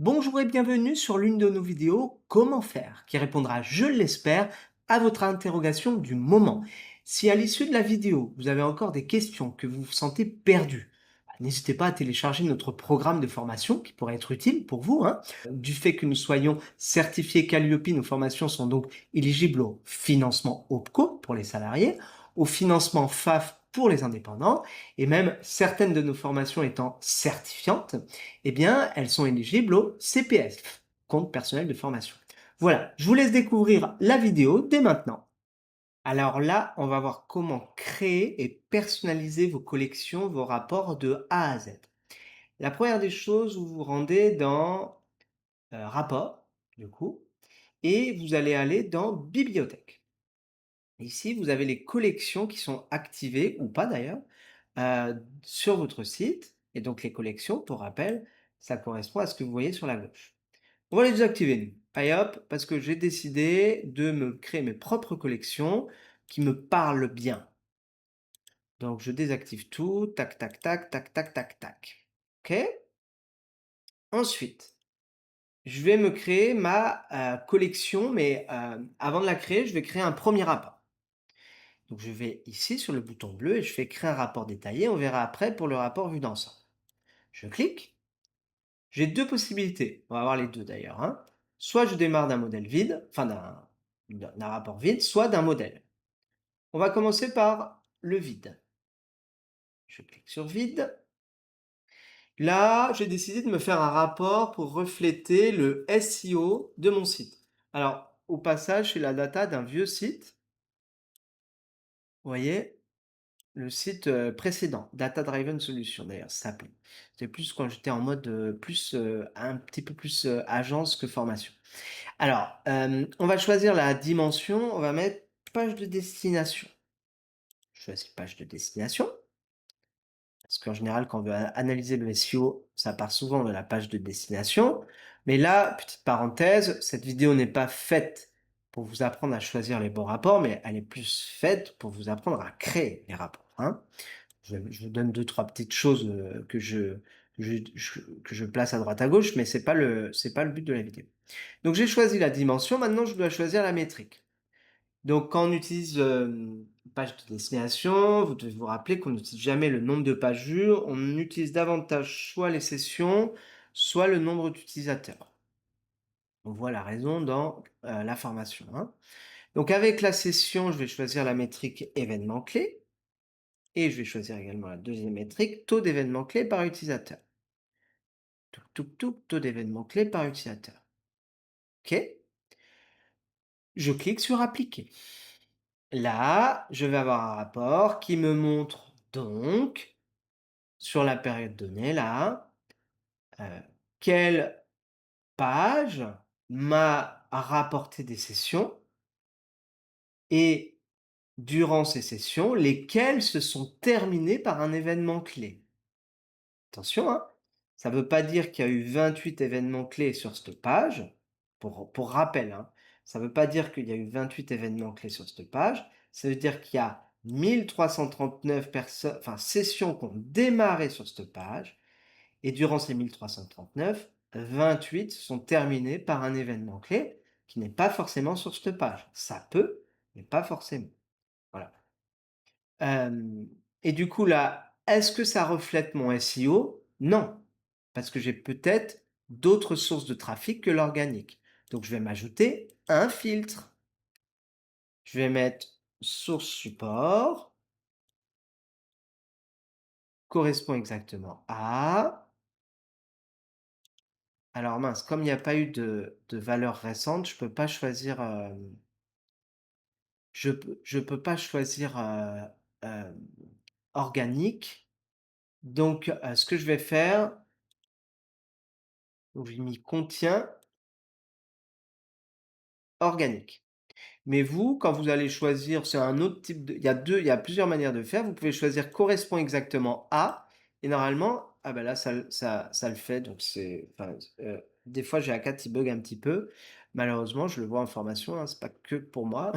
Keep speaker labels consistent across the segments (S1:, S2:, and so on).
S1: Bonjour et bienvenue sur l'une de nos vidéos Comment faire, qui répondra, je l'espère, à votre interrogation du moment. Si à l'issue de la vidéo, vous avez encore des questions, que vous vous sentez perdu, n'hésitez pas à télécharger notre programme de formation qui pourrait être utile pour vous, hein. Du fait que nous soyons certifiés Calliope, nos formations sont donc éligibles au financement OPCO pour les salariés, au financement FAF pour les indépendants, et même certaines de nos formations étant certifiantes, eh bien, elles sont éligibles au CPF, compte personnel de formation. Voilà, je vous laisse découvrir la vidéo dès maintenant. Alors là, on va voir comment créer et personnaliser vos collections, vos rapports de A à Z. La première des choses, vous vous rendez dans Rapport, du coup, et vous allez aller dans Bibliothèque. Ici, vous avez les collections qui sont activées, ou pas d'ailleurs, sur votre site. Et donc les collections, pour rappel, ça correspond à ce que vous voyez sur la gauche. On va les désactiver, nous. Allez hop, parce que j'ai décidé de me créer mes propres collections qui me parlent bien. Donc je désactive tout, tac, tac, tac, tac, tac, tac, tac. OK? Ensuite, je vais me créer ma collection, mais avant de la créer, je vais créer un premier rapport. Donc je vais ici sur le bouton bleu et je fais créer un rapport détaillé. On verra après pour le rapport vue d'ensemble. Je clique. J'ai deux possibilités. On va voir les deux d'ailleurs, hein. Soit je démarre d'un modèle vide, enfin d'un rapport vide, soit d'un modèle. On va commencer par le vide. Je clique sur vide. Là, j'ai décidé de me faire un rapport pour refléter le SEO de mon site. Alors, au passage, c'est la data d'un vieux site. Vous voyez, le site précédent, Data Driven Solution d'ailleurs, ça s'appelait. C'était plus quand j'étais en mode un petit peu plus agence que formation. Alors, on va choisir la dimension, on va mettre page de destination. Je choisis page de destination, parce qu'en général, quand on veut analyser le SEO, ça part souvent de la page de destination. Mais là, petite parenthèse, cette vidéo n'est pas faite pour vous apprendre à choisir les bons rapports, mais elle est plus faite pour vous apprendre à créer les rapports, hein. Je vous donne deux, trois petites choses que je place à droite à gauche, mais c'est pas le but de la vidéo. Donc j'ai choisi la dimension, maintenant je dois choisir la métrique. Donc quand on utilise, page de destination, vous devez vous rappeler qu'on n'utilise jamais le nombre de pages vues, on utilise davantage soit les sessions, soit le nombre d'utilisateurs. On voit la raison dans, la formation, hein. Donc avec la session, je vais choisir la métrique événement clé et je vais choisir également la deuxième métrique, taux d'événements clés par utilisateur. Touc, touc, touc, taux d'événements clés par utilisateur. OK. Je clique sur appliquer. Là, je vais avoir un rapport qui me montre donc, sur la période donnée là, heu, quelle page m'a rapporté des sessions et durant ces sessions, lesquelles se sont terminées par un événement clé. Attention, hein, ça ne veut pas dire qu'il y a eu 28 événements clés sur cette page, pour rappel, hein. Ça ne veut pas dire qu'il y a eu 28 événements clés sur cette page, ça veut dire qu'il y a 1339 sessions qui ont démarré sur cette page et durant ces 1339, 28 sont terminées par un événement clé qui n'est pas forcément sur cette page. Ça peut, mais pas forcément. Voilà. Hem et du coup là, est-ce que ça reflète mon SEO? Non, parce que j'ai peut-être d'autres sources de trafic que l'organique. Donc je vais m'ajouter un filtre. Je vais mettre source support, correspond exactement à alors mince, comme il n'y a pas eu de valeur récente, je peux pas choisir, je peux pas choisir, hem, organique. Donc ce que je vais faire, donc j'ai mis contient organique. Mais vous, quand vous allez choisir, c'est un autre type de il y a plusieurs manières de faire. Vous pouvez choisir correspond exactement à et normalement, ah bah là ça le fait donc des fois j'ai GA4 qui bug un petit peu. Malheureusement, je le vois en formation, hein, c'est pas que pour moi.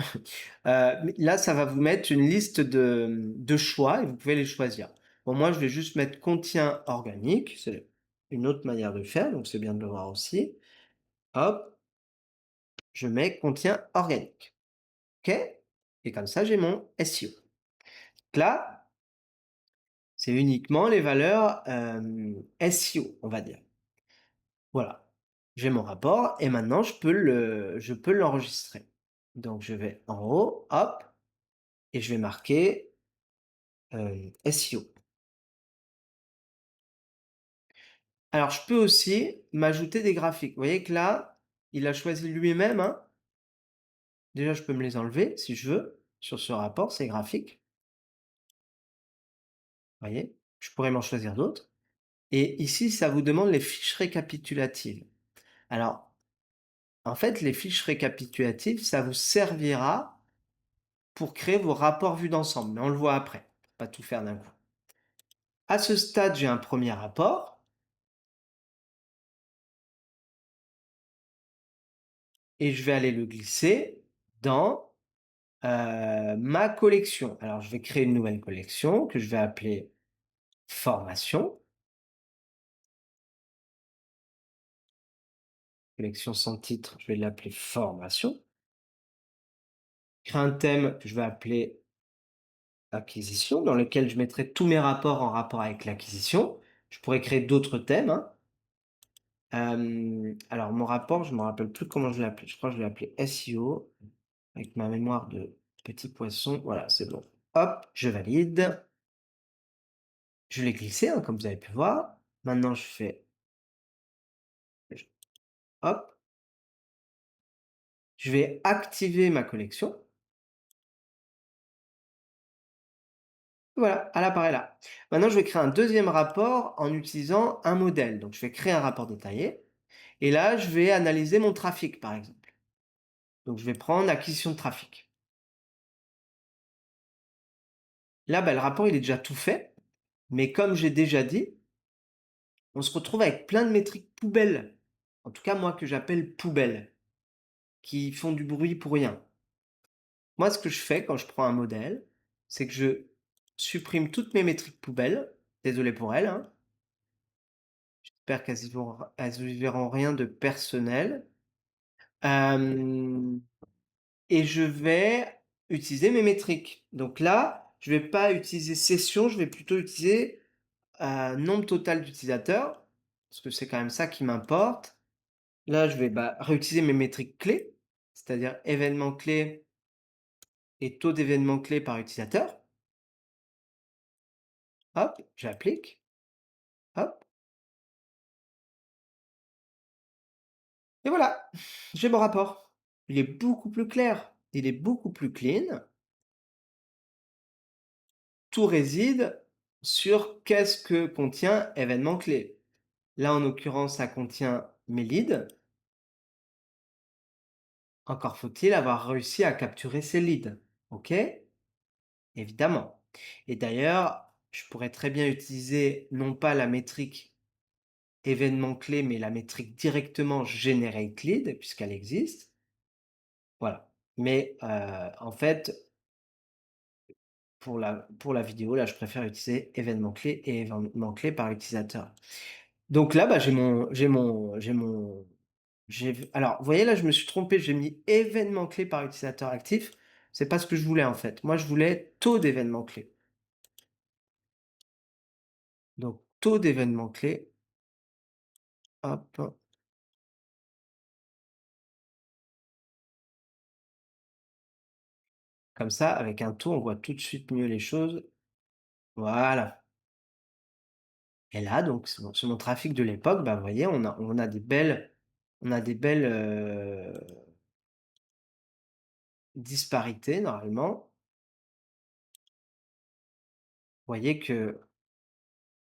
S1: Mais là, ça va vous mettre une liste de choix et vous pouvez les choisir. Bon, moi, je vais juste mettre contient organique, c'est une autre manière de faire, donc c'est bien de le voir aussi. Hop, je mets contient organique. OK? Et comme ça, j'ai mon SEO. Là, c'est uniquement les valeurs, SEO, on va dire. Voilà. J'ai mon rapport et maintenant je peux l'enregistrer. Donc je vais en haut, hop, et je vais marquer, SEO. Alors je peux aussi m'ajouter des graphiques. Vous voyez que là, il a choisi lui-même, hein. Déjà, je peux me les enlever si je veux, sur ce rapport, ces graphiques. Vous voyez? Je pourrais m'en choisir d'autres. Et ici, ça vous demande les fiches récapitulatives. Alors, en fait, les fiches récapitulatives, ça vous servira pour créer vos rapports vus d'ensemble, mais on le voit après, pas tout faire d'un coup. À ce stade, j'ai un premier rapport et je vais aller le glisser dans, ma collection. Alors je vais créer une nouvelle collection que je vais appeler formation, collection sans titre, je vais l'appeler formation. Créer un thème que je vais appeler acquisition, dans lequel je mettrai tous mes rapports en rapport avec l'acquisition. Je pourrais créer d'autres thèmes, hein. Alors mon rapport, je me rappelle plus comment je l'ai appelé. Je crois que je l'ai appelé SEO avec ma mémoire de petit poisson. Voilà, c'est bon. Hop, je valide. Je l'ai glissé, hein, comme vous avez pu voir. Maintenant, je fais je hop, je vais activer ma collection. Voilà, elle apparaît là. Maintenant, je vais créer un deuxième rapport en utilisant un modèle. Donc je vais créer un rapport détaillé et là, je vais analyser mon trafic, par exemple. Donc je vais prendre acquisition de trafic. Là, bah, le rapport, il est déjà tout fait, mais comme j'ai déjà dit, on se retrouve avec plein de métriques poubelles. En tout cas, moi, que j'appelle poubelles, qui font du bruit pour rien. Moi, ce que je fais quand je prends un modèle, c'est que je supprime toutes mes métriques poubelles. Désolé pour elles, hein. J'espère elles y verront rien de personnel. Hem Et je vais utiliser mes métriques. Donc là, je vais pas utiliser session, je vais plutôt utiliser, nombre total d'utilisateurs, parce que c'est quand même ça qui m'importe. Là, je vais, bah, réutiliser mes métriques clés, c'est-à-dire événements clés et taux d'événements clés par utilisateur. Hop, j'applique, hop, et voilà, j'ai mon rapport. Il est beaucoup plus clair, il est beaucoup plus clean. Tout réside sur qu'est-ce que contient événement clé. Là, en l'occurrence, ça contient mes leads. Encore faut-il avoir réussi à capturer ces leads. OK? Évidemment. Et d'ailleurs, je pourrais très bien utiliser non pas la métrique événement clé, mais la métrique directement generate lead, puisqu'elle existe. Voilà. Mais en fait, pour la vidéo, là, je préfère utiliser événement clé et événement clé par utilisateur. Donc là, bah, alors, vous voyez là, je me suis trompé, j'ai mis événements clés par utilisateur actif. C'est pas ce que je voulais en fait. Moi, je voulais taux d'événements clés. Donc taux d'événements clés, hop, comme ça, avec un taux, on voit tout de suite mieux les choses. Voilà. Et là, donc sur mon trafic de l'époque, bah, vous voyez, on a des belles, disparités normalement. Vous voyez que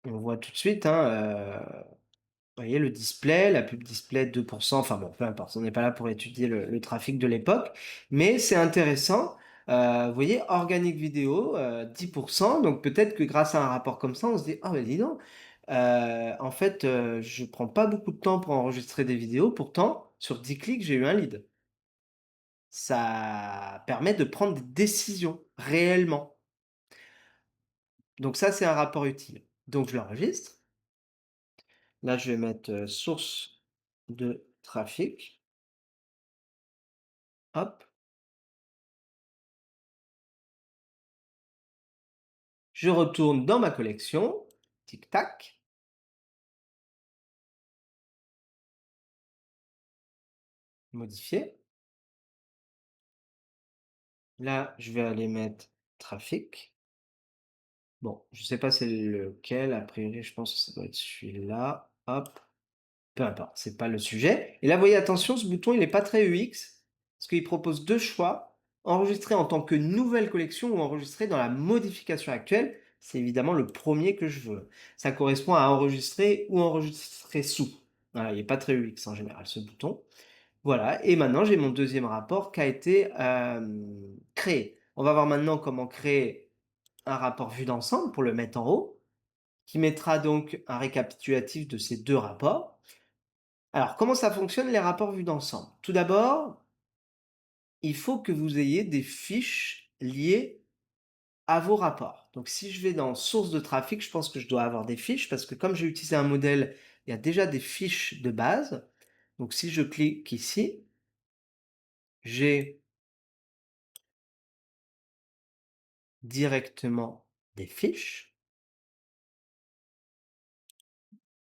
S1: on voit tout de suite, hein, vous voyez le display, la pub display 2, enfin bon, peu importe, on n'est pas là pour étudier le trafic de l'époque, mais c'est intéressant. Vous voyez organique vidéo, 10, donc peut-être que grâce à un rapport comme ça, on se dit: «Ah bah dis donc, en fait, je prends pas beaucoup de temps pour enregistrer des vidéos, pourtant sur 10 clics, j'ai eu un lead». Ça permet de prendre des décisions réellement. Donc ça, c'est un rapport utile. Donc je l'enregistre. Là, je vais mettre, source de trafic. Hop, je retourne dans ma collection. Tic tac, modifier. Là, je vais aller mettre trafic. Bon, je sais pas c'est lequel, a priori, je pense que ça doit être celui-là. Hop. Peu importe, c'est pas le sujet. Et là, vous voyez, attention, ce bouton, il est pas très UX, parce qu'il propose 2 choix: enregistrer en tant que nouvelle collection ou enregistrer dans la modification actuelle. C'est évidemment le premier que je veux. Ça correspond à enregistrer ou enregistrer sous. Voilà, il est pas très UX en général, ce bouton. Voilà, et maintenant j'ai mon deuxième rapport qui a été, créé. On va voir maintenant comment créer un rapport vue d'ensemble pour le mettre en haut, qui mettra donc un récapitulatif de ces 2 rapports. Alors, comment ça fonctionne les rapports vus d'ensemble? Tout d'abord, il faut que vous ayez des fiches liées à vos rapports. Donc, si je vais dans source de trafic, je pense que je dois avoir des fiches parce que comme j'ai utilisé un modèle, il y a déjà des fiches de base. Donc, si je clique ici, j'ai directement des fiches.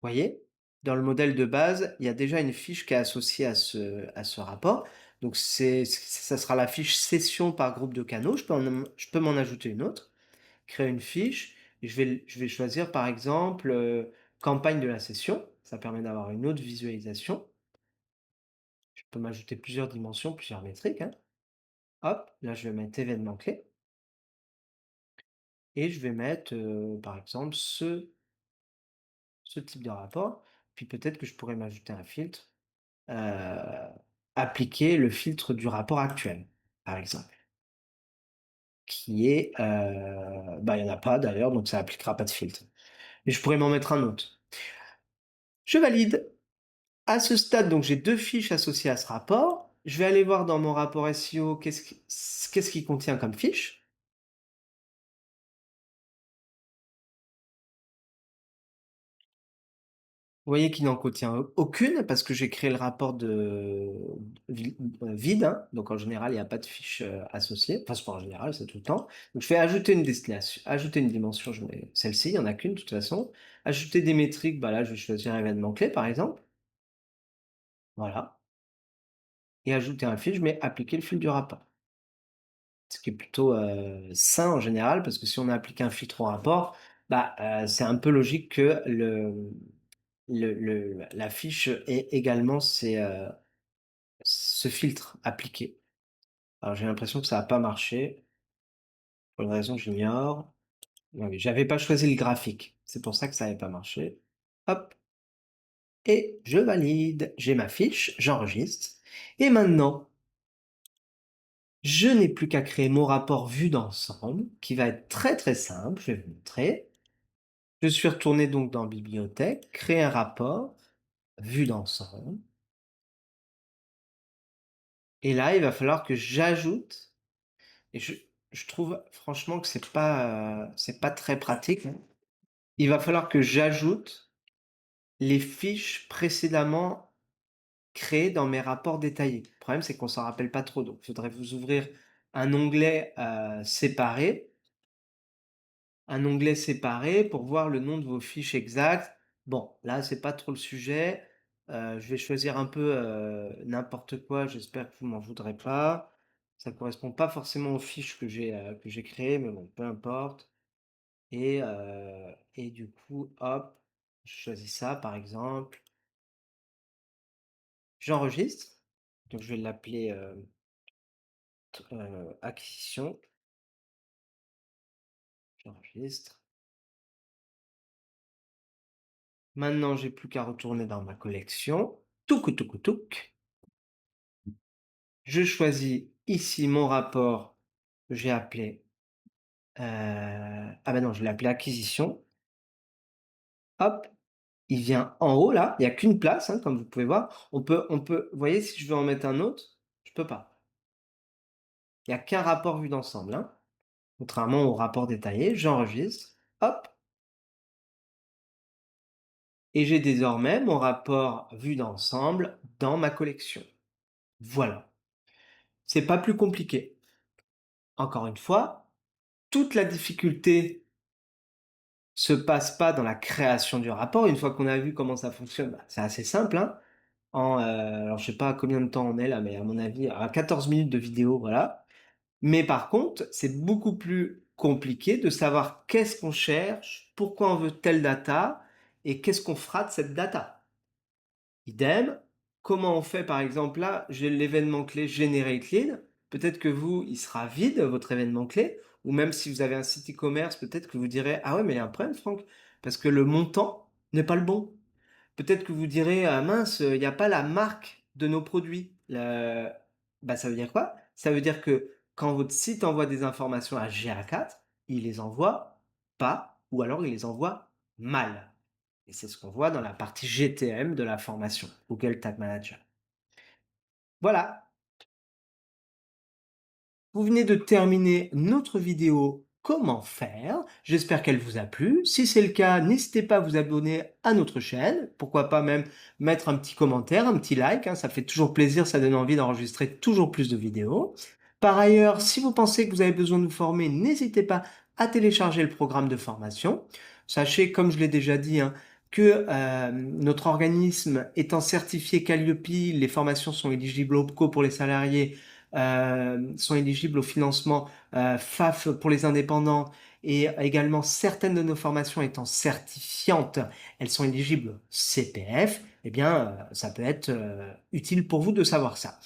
S1: Voyez? Dans le modèle de base, il y a déjà une fiche qui est associée à ce rapport. Donc, ça sera la fiche session par groupe de canaux. Je peux m'en ajouter une autre. Créer une fiche et je vais choisir par exemple, campagne de la session. Ça permet d'avoir une autre visualisation. Je peux m'ajouter plusieurs dimensions, plusieurs métriques, hein. Hop, là je vais mettre événement clé et je vais mettre, par exemple ce type de rapport. Puis peut-être que je pourrais m'ajouter un filtre, heu, appliquer le filtre du rapport actuel, par exemple, qui est, bah, il y en a pas d'ailleurs, donc ça appliquera pas de filtre. Mais je pourrais m'en mettre un autre. Je valide. À ce stade, donc j'ai 2 fiches associées à ce rapport. Je vais aller voir dans mon rapport SEO qu'est-ce qu'il contient comme fiche. Vous voyez qu'il n'en contient aucune parce que j'ai créé le rapport de vide, hein, donc en général, il y a pas de fiche, associée. Enfin, c'est pas en général, c'est tout le temps. Donc je fais ajouter une destination, ajouter une dimension, je mets celle-ci, il y en a qu'une de toute façon. Ajouter des métriques, bah là, je vais choisir événement clé, par exemple. Voilà, et ajouter un fil, je mets appliquer le fil du rapport. Ce qui est plutôt, sain en général, parce que si on applique un filtre au rapport, bah, c'est un peu logique que la fiche ait également ce filtre appliqué. Alors j'ai l'impression que ça a pas marché, pour une raison que j'ignore. Ah oui, j'avais pas choisi le graphique, c'est pour ça que ça avait pas marché. Hop, et je valide. J'ai ma fiche, j'enregistre et maintenant, je n'ai plus qu'à créer mon rapport vue d'ensemble qui va être très, très simple, je vais vous montrer. Je suis retourné donc dans bibliothèque, créer un rapport, vue d'ensemble et là, il va falloir que j'ajoute et je trouve franchement que c'est pas très pratique, hein. Il va falloir que j'ajoute les fiches précédemment créées dans mes rapports détaillés. Le problème, c'est qu'on s'en rappelle pas trop, donc il faudrait vous ouvrir un onglet, séparé pour voir le nom de vos fiches exactes. Bon, là, c'est pas trop le sujet. Je vais choisir un peu, n'importe quoi, j'espère que vous m'en voudrez pas. Ça correspond pas forcément aux fiches que j'ai créées, mais bon, peu importe et du coup, hop, je choisis ça, par exemple. J'enregistre, donc je vais l'appeler, acquisition. J'enregistre. Maintenant, j'ai plus qu'à retourner dans ma collection. Touc touc touc. Je choisis ici mon rapport que j'ai appelé, ah bah non, je l'ai appelé acquisition. Hop, il vient en haut là, il y a qu'une place, hein, comme vous pouvez voir. Vous voyez, si je veux en mettre un autre, je peux pas. Il y a qu'un rapport vu d'ensemble, hein. Contrairement au rapport détaillé, j'enregistre, hop, et j'ai désormais mon rapport vue d'ensemble dans ma collection. Voilà, c'est pas plus compliqué. Encore une fois, toute la difficulté se passe pas dans la création du rapport. Une fois qu'on a vu comment ça fonctionne, bah, c'est assez simple, hein. Alors je sais pas combien de temps on est là, mais à mon avis, à 14 minutes de vidéo, voilà. Mais par contre, c'est beaucoup plus compliqué de savoir qu'est-ce qu'on cherche, pourquoi on veut telle data et qu'est-ce qu'on fera de cette data. Idem, comment on fait par exemple là, j'ai l'événement clé Generate Lead, peut-être que vous, il sera vide votre événement clé, ou même si vous avez un site e-commerce, peut-être que vous direz: «Ah ouais, mais il y a un problème Franck, parce que le montant n'est pas le bon». Peut-être que vous direz: «Ah mince, il n'y a pas la marque de nos produits». Bah, ça veut dire quoi? Ça veut dire que quand votre site envoie des informations à GA4, il les envoie pas ou alors il les envoie mal. Et c'est ce qu'on voit dans la partie GTM de la formation, Google Tag Manager. Voilà, vous venez de terminer notre vidéo comment faire. J'espère qu'elle vous a plu. Si c'est le cas, n'hésitez pas à vous abonner à notre chaîne. Pourquoi pas même mettre un petit commentaire, un petit like, hein, ça fait toujours plaisir, ça donne envie d'enregistrer toujours plus de vidéos. Par ailleurs, si vous pensez que vous avez besoin de vous former, n'hésitez pas à télécharger le programme de formation. Sachez, comme je l'ai déjà dit, hein, que notre organisme étant certifié Calliope, les formations sont éligibles au PCO pour les salariés, sont éligibles au financement FAF pour les indépendants et également certaines de nos formations étant certifiantes, elles sont éligibles CPF, eh bien, ça peut être utile pour vous de savoir ça.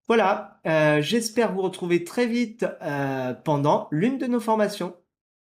S1: Voilà, j'espère vous retrouver très vite pendant l'une de nos formations.